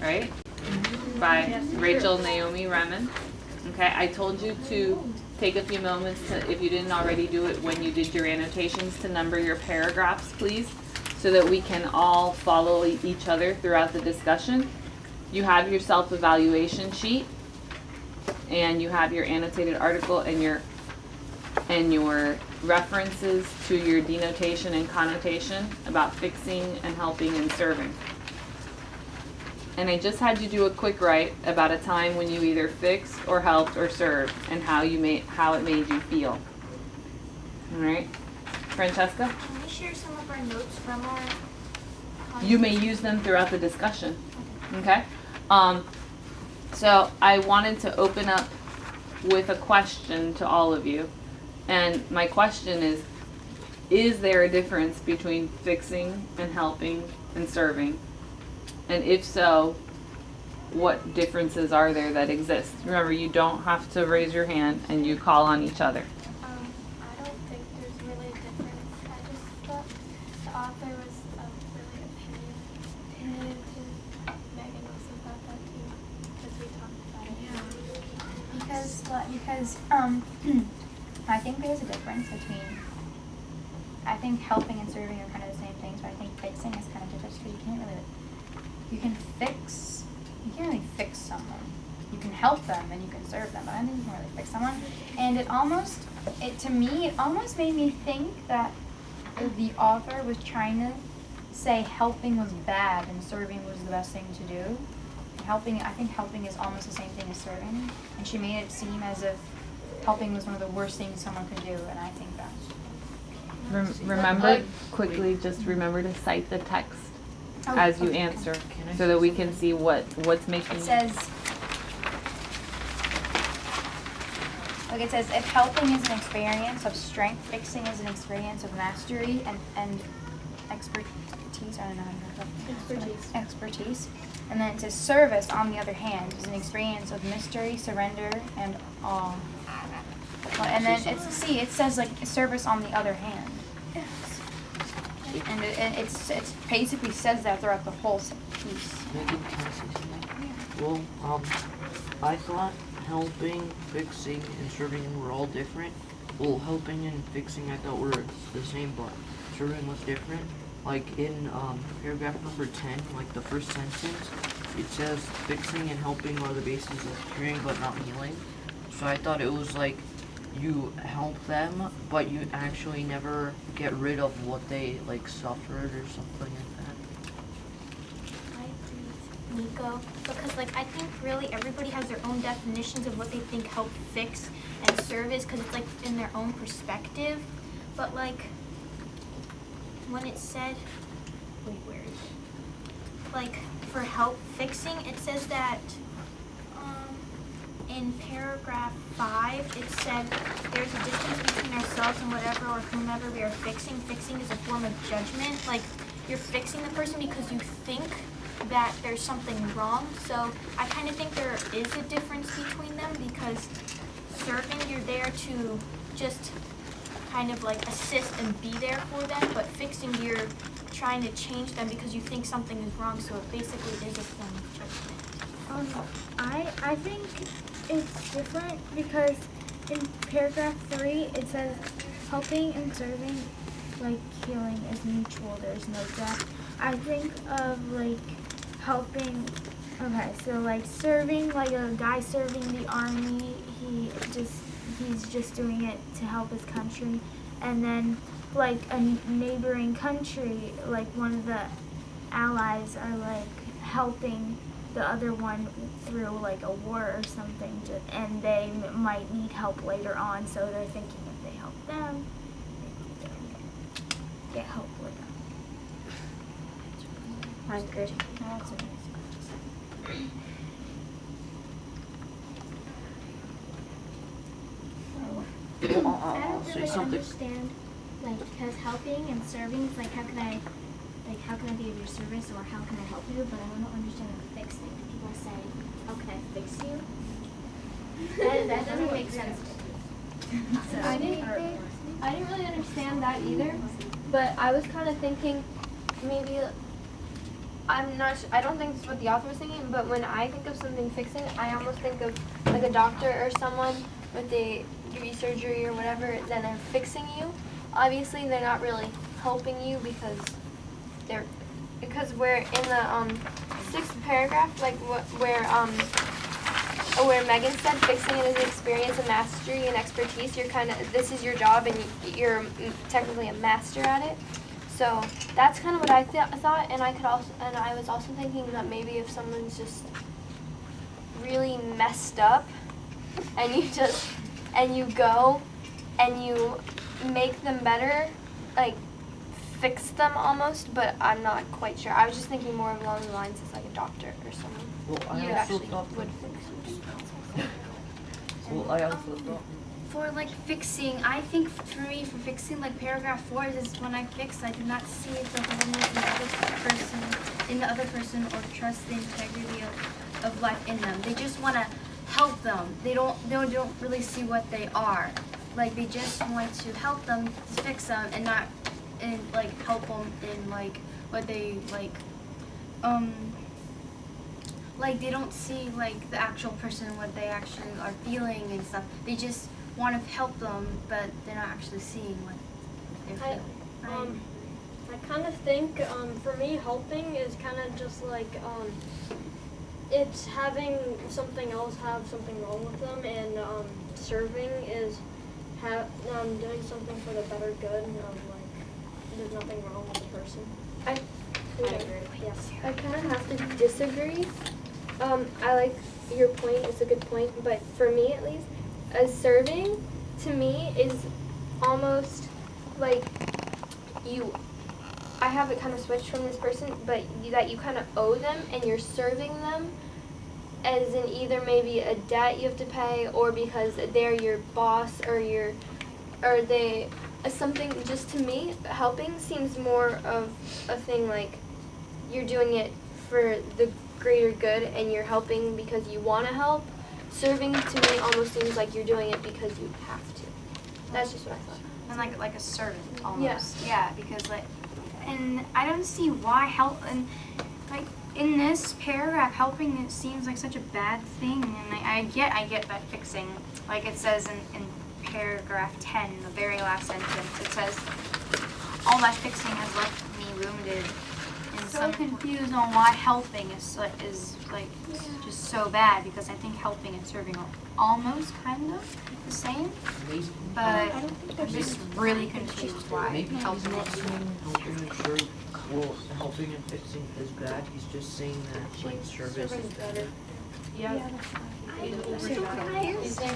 right? By Rachel Naomi Remen. Okay, I told you to take a few moments to, if you didn't already do it when you did your annotations, to number your paragraphs, please, so that we can all follow each other throughout the discussion. You have your self-evaluation sheet, and you have your annotated article and your references to your denotation and connotation about fixing and helping and serving. And I just had you do a quick write about a time when you either fixed or helped or served and how it made you feel. All right, Francesca? Can we share some of our notes from our You may use them throughout the discussion. Okay? So I wanted to open up with a question to all of you. And my question is there a difference between fixing and helping and serving? And if so, what differences are there that exist? Remember, you don't have to raise your hand, and you call on each other. I don't think there's really a difference. I just thought the author was really opinionated. Megan also thought that too, because we talked about it. Because I think there's a difference between, I think helping and serving are kind of the same things, but I think fixing is kind of different because you can't really fix someone. You can help them and you can serve them, but I don't think you can really fix someone. And it almost made me think that the author was trying to say helping was bad and serving was the best thing to do. I think helping is almost the same thing as serving, and she made it seem as if helping was one of the worst things someone could do, and I think that's... Remember, quickly, just remember to cite the text as you answer, so that we can see what's making... It says, if helping is an experience of strength, fixing is an experience of mastery and expertise, I don't know how to pronounce that. Expertise. And then it says service, on the other hand, is an experience of mystery, surrender, and awe. And then it says like service on the other hand. And it basically says that throughout the whole piece. Megan, can I say something? Well, I thought helping, fixing, and serving were all different. Well, helping and fixing I thought were the same, but serving was different. Like in paragraph number 10, like the first sentence, it says fixing and helping are the basis of curing but not healing. So I thought it was like you help them, but you actually never get rid of what they like suffered or something like that. I agree with Nico, because I think really everybody has their own definitions of what they think help, fix, and serve is, because it's in their own perspective. But when it said, where is it? For help fixing, it says that in paragraph 5, it said there's a distance between ourselves and whatever or whomever we are fixing. Fixing is a form of judgment. You're fixing the person because you think that there's something wrong. So I kind of think there is a difference between them, because serving, you're there to just kind of assist and be there for them, but fixing, you're trying to change them because you think something is wrong, so it basically is a form of judgment. I think it's different because in paragraph 3 it says helping and serving, healing is mutual, there's no death. I think of helping, okay, so serving, a guy serving the army, he's just doing it to help his country. And then a neighboring country, one of the allies are helping the other one through a war or something, and they might need help later on, so they're thinking if they help them, maybe they'll get help later. That's good. I I'll don't say really something. understand, because helping and serving is how can I be of your service, or how can I help you? But I don't understand the fixing. People say, how can I fix you? That doesn't make sense to me. I didn't really understand that either, but I was kind of thinking maybe I don't think this is what the author was thinking, but when I think of something fixing, I almost think of like a doctor or someone when they give you surgery or whatever, then they're fixing you. Obviously, they're not really helping you because we're in the 6th paragraph, like where Megan said fixing it is an experience, a mastery, and expertise. This is your job, and you're technically a master at it. So that's kind of what I thought, and I was also thinking that maybe if someone's just really messed up, and you go and you make them better, like fix them almost, but I'm not quite sure. I was just thinking more along the lines as like a doctor or someone. Well, I You also actually thought. would fix you. Well, I also thought. For like fixing, I think for me, for fixing, like paragraph 4 is when I fix, I do not see the holiness in the other person or trust the integrity of life in them. They just want to help them. They don't really see what they are. Like they just want to help them, fix them, and not like help them in like what they like they don't see like the actual person, what they actually are feeling and stuff. They just want to help them, but they're not actually seeing what they're feeling. I kind of think, for me, helping is kind of just like, it's having something else have something wrong with them, and serving is doing something for the better good, like, there's nothing wrong with the person. I agree. Yes. I kind of have to disagree. I like your point, it's a good point, but for me at least, serving to me is almost like I have it kind of switched from this person, but that you kind of owe them and you're serving them as in either maybe a debt you have to pay or because they're your boss or something. Just to me, helping seems more of a thing like you're doing it for the greater good and you're helping because you want to help. Serving to me almost seems like you're doing it because you have to. That's just what I thought. And like a servant almost. Yeah, because like, and I don't see why help, and like in this paragraph, helping it seems like such a bad thing, and I get that fixing, like it says in paragraph 10, the very last sentence, it says, all that fixing has left me wounded and so confused on why helping is like just so bad, because I think helping and serving are almost kind of the same, Maybe. but I'm just really confused why Maybe he's helping not is. saying helping and serving. Well, helping and fixing is bad. He's just saying that like service is better. Yeah.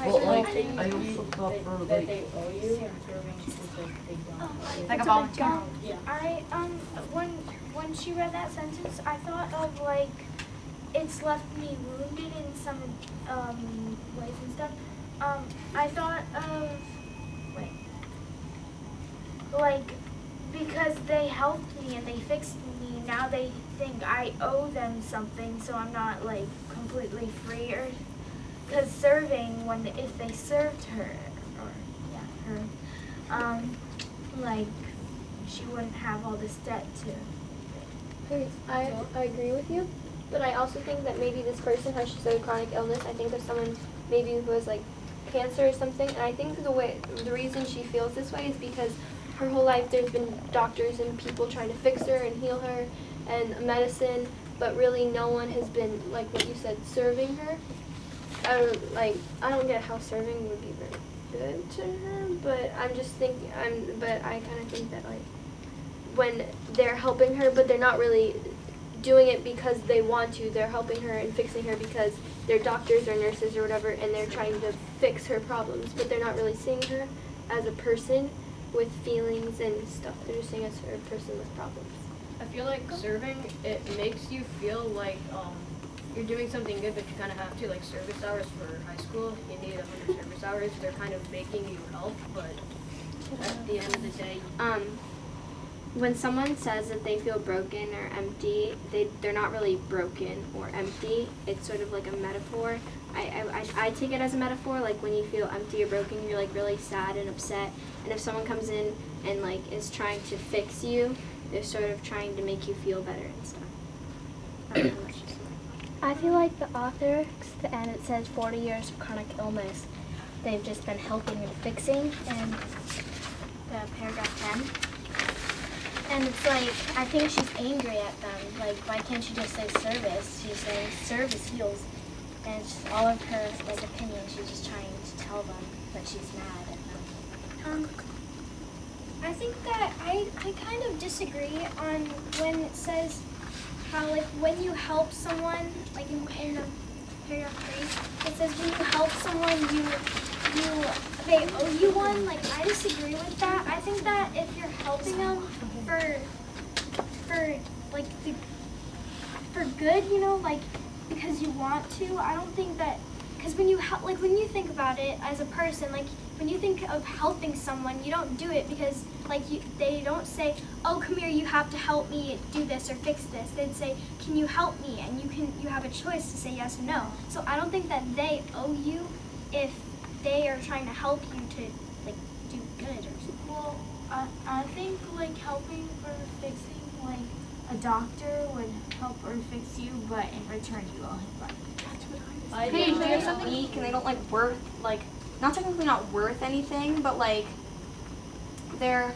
Well, like I also thought for like Like a volunteer. When she read that sentence, I thought of like it's left me wounded in some ways and stuff. I thought of like because they helped me and they fixed me, now they think I owe them something, so I'm not like completely free. Or because serving, if they served her, like she wouldn't have all this debt to. I agree with you, but I also think that maybe this person has just a chronic illness. I think of someone maybe who has like cancer or something, and I think the reason she feels this way is because her whole life there's been doctors and people trying to fix her and heal her and medicine, but really no one has been, like what you said, serving her. I don't get how serving would be very good to her, but I'm just thinking, but I kind of think that like when they're helping her, but they're not really doing it because they want to. They're helping her and fixing her because they're doctors or nurses or whatever, and they're trying to fix her problems, but they're not really seeing her as a person with feelings and stuff. They're just seeing her as a person with problems. I feel like serving, it makes you feel like you're doing something good, but you kind of have to, like service hours for high school. You need 100 service hours. They're kind of making you help, but at the end of the day, When someone says that they feel broken or empty, they're not really broken or empty. It's sort of like a metaphor. I take it as a metaphor, like when you feel empty or broken, you're like really sad and upset. And if someone comes in and like is trying to fix you, they're sort of trying to make you feel better and stuff. I feel like the author, at the end it says 40 years of chronic illness. They've just been helping and fixing in the paragraph 10. And it's like, I think she's angry at them. Like, why can't she just say service? She's saying service heals. And it's just all of her like opinions, she's just trying to tell them that she's mad at them. I think that I kind of disagree on when it says how like when you help someone, like in the paragraph 3, it says when you help someone they owe you one. Like I disagree with that. I think that if you're helping them for good, you know, like because you want to, I don't think that, because when you help, like when you think about it as a person, like when you think of helping someone, you don't do it because like they don't say, oh come here, you have to help me do this or fix this. They'd say, can you help me? And you have a choice to say yes or no. So I don't think that they owe you if they are trying to help you to like do good or something. Well, I think like helping or fixing, like a doctor would help or fix you, but in return you owe him money. Hey, they're weak and they don't like worth, like, not technically not worth anything, but like, they're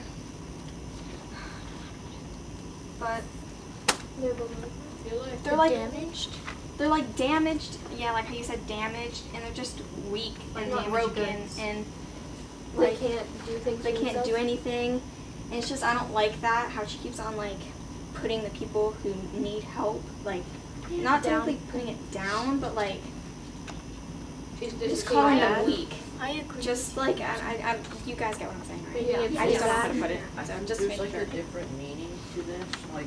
like damaged. They're like damaged, yeah, like how you said damaged, and they're just weak and broken and They like can't do things. they for can't themselves. do anything. And it's just, I don't like that, how she keeps on like putting the people who need help, like, not technically putting it down, but like, just calling them weak. I agree. Just like, I, you guys get what I'm saying, right? Yeah. I just don't know how to put it, so I'm just There's making like sure. a different meaning to this, like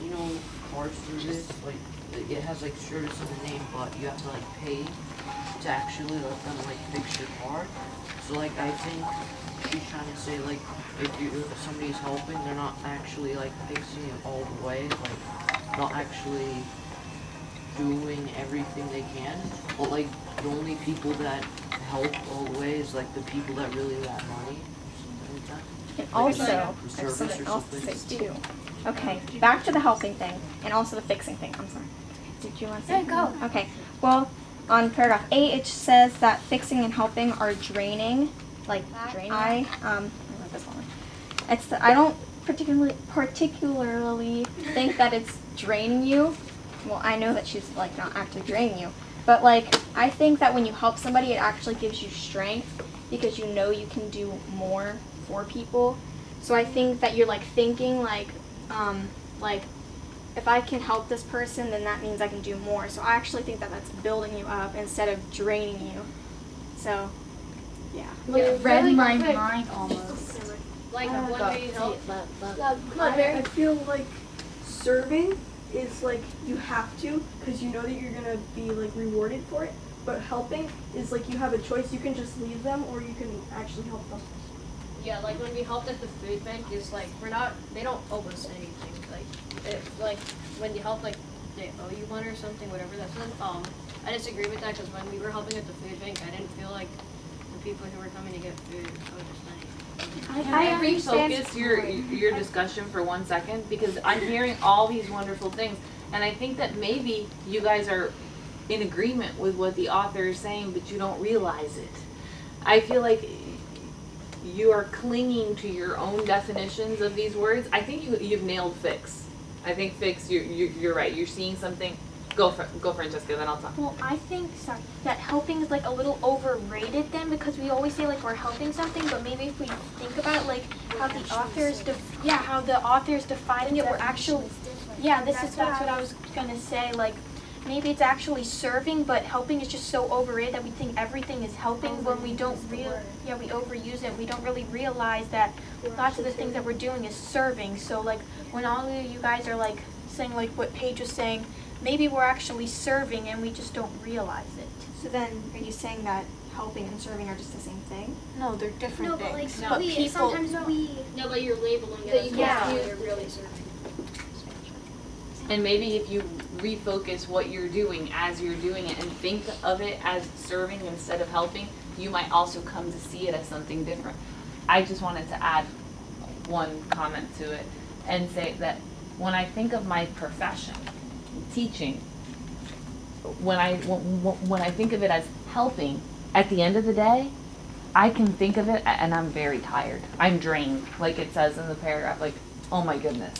you know, car service, like it has like service in the name, but you have to like pay to actually let them like fix your car. So like I think she's trying to say like if somebody's helping, they're not actually like fixing it all the way, like not actually doing everything they can, but like the only people that help all the way is like the people that really want money or something like that. And also, I have Service something or else to something. say too. Okay, back to the helping thing, and also the fixing thing, I'm sorry. Did you want to say? Yeah, go. Okay, well, on paragraph 8, it says that fixing and helping are draining, like Draining? I wrote this one. I don't particularly think that it's draining you. Well, I know that she's like not actually draining you, but like I think that when you help somebody, it actually gives you strength because you know you can do more for people. So I think that you're like thinking like if I can help this person, then that means I can do more. So I actually think that that's building you up instead of draining you. So, yeah. Read my mind almost. Like when we help. Come on, Mary. I feel like serving is like you have to because you know that you're gonna be like rewarded for it. But helping is like you have a choice. You can just leave them or you can actually help them. Yeah, like when we helped at the food bank, is like they don't owe us anything. Like when you help, like they owe you one or something, whatever that's I disagree with that because when we were helping at the food bank, I didn't feel like the people who were coming to get food owed us anything. Can I refocus your discussion for 1 second? Because I'm hearing all these wonderful things, and I think that maybe you guys are in agreement with what the author is saying, but you don't realize it. I feel like you are clinging to your own definitions of these words. I think you've nailed fix. I think fix, you're right. You're seeing something. Go Francesca, then I'll talk. Well, I think, that helping is like a little overrated then because we always say like we're helping something, but maybe if we think about like how the author's defining it, we're actually, that's what I was gonna say, like maybe it's actually serving, but helping is just so overrated that we think everything is helping when we don't we overuse it. We don't really realize that lots of the things that we're doing is serving. So like when all of you guys are like saying like what Paige was saying, maybe we're actually serving and we just don't realize it. So then, are you saying that helping and serving are just the same thing? No, they're different No, but like things. But we people, sometimes we No, but you're labeling it as Yeah. what you're really serving. And maybe if you refocus what you're doing as you're doing it and think of it as serving instead of helping, you might also come to see it as something different. I just wanted to add one comment to it and say that when I think of my profession, teaching, when I think of it as helping, at the end of the day, I can think of it and I'm very tired. I'm drained, like it says in the paragraph, like, oh my goodness.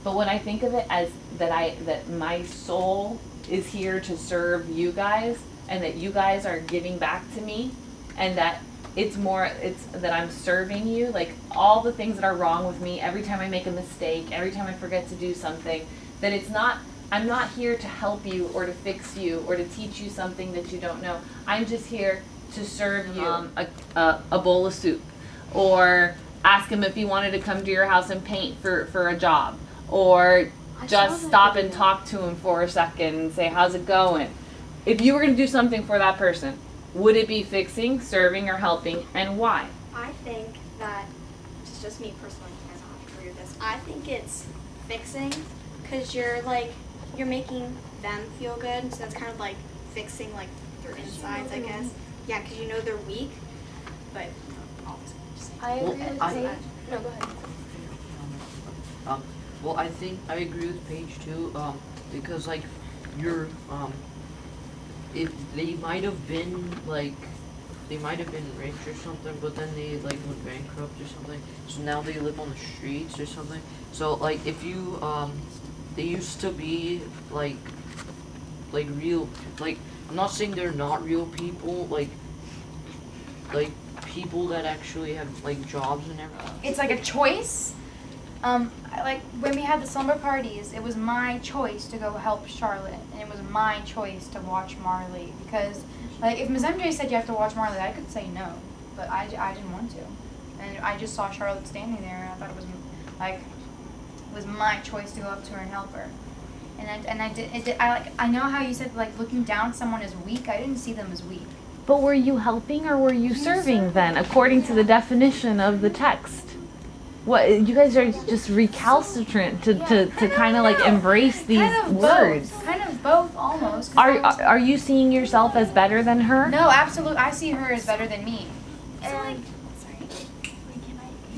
But when I think of it as that my soul is here to serve you guys, and that you guys are giving back to me, and that it's that I'm serving you, like all the things that are wrong with me, every time I make a mistake, every time I forget to do something, that I'm not here to help you or to fix you or to teach you something that you don't know. I'm just here to serve you a bowl of soup, or ask him if he wanted to come to your house and paint for a job, or just stop and talk to him for a second and say, how's it going? If you were going to do something for that person, would it be fixing, serving, or helping, and why? I think that, it's just me personally, you guys don't have to agree with this, I think it's fixing, because you're making them feel good, so that's kind of like fixing like their insides, I guess. Yeah, because you know they're weak, but I agree with Paige. No, go ahead. Well, I think I agree with Paige too, because like you're, if they might have been rich or something, but then they like went bankrupt or something, so now they live on the streets or something. So like if you, they used to be like real, like I'm not saying they're not real people, like people that actually have like jobs and everything. It's like a choice. Like when we had the slumber parties, it was my choice to go help Charlotte, and it was my choice to watch Marley, because like if Ms. MJ said you have to watch Marley, I could say no, but I didn't want to, and I just saw Charlotte standing there, and I thought it was my choice to go up to her and help her, I know how you said like looking down someone as weak. I didn't see them as weak. But were you helping or were you serving then, according to the definition of the text? What, you guys are just recalcitrant to kind of like embrace these words. Kind of both, almost. Are you seeing yourself as better than her? No, absolutely. I see her as better than me. And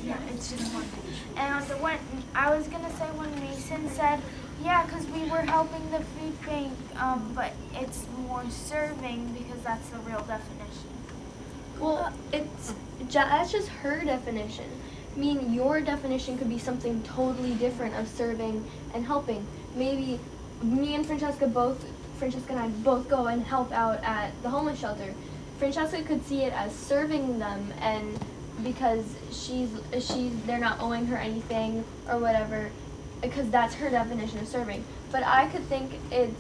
yeah, it's just one thing. And when I was gonna say when Mason said, yeah, because we were helping the food bank, but it's more serving because that's the real definition. Well, that's just her definition. I mean, your definition could be something totally different of serving and helping. Maybe me and Francesca and I both go and help out at the homeless shelter. Francesca could see it as serving them, and because they're not owing her anything or whatever, because that's her definition of serving. But I could think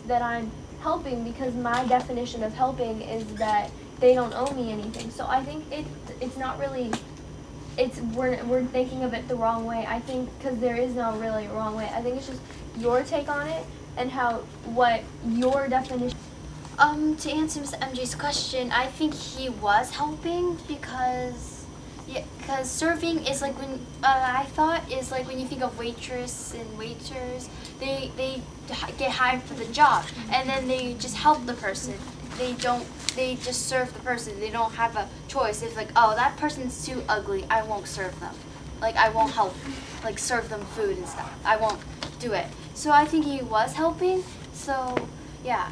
that I'm helping because my definition of helping is that they don't owe me anything. So I think it's not really. We're thinking of it the wrong way. I think because there is no really wrong way. I think it's just your take on it and what your definition. To answer Ms. MJ's question, I think he was helping because serving is like when I thought is like when you think of waitress and waiters, they get hired for the job and then they just help the person. They just serve the person. They don't have a choice. It's like, oh, that person's too ugly, I won't serve them. Like, I won't help, like, serve them food and stuff. I won't do it. So I think he was helping. So, yeah.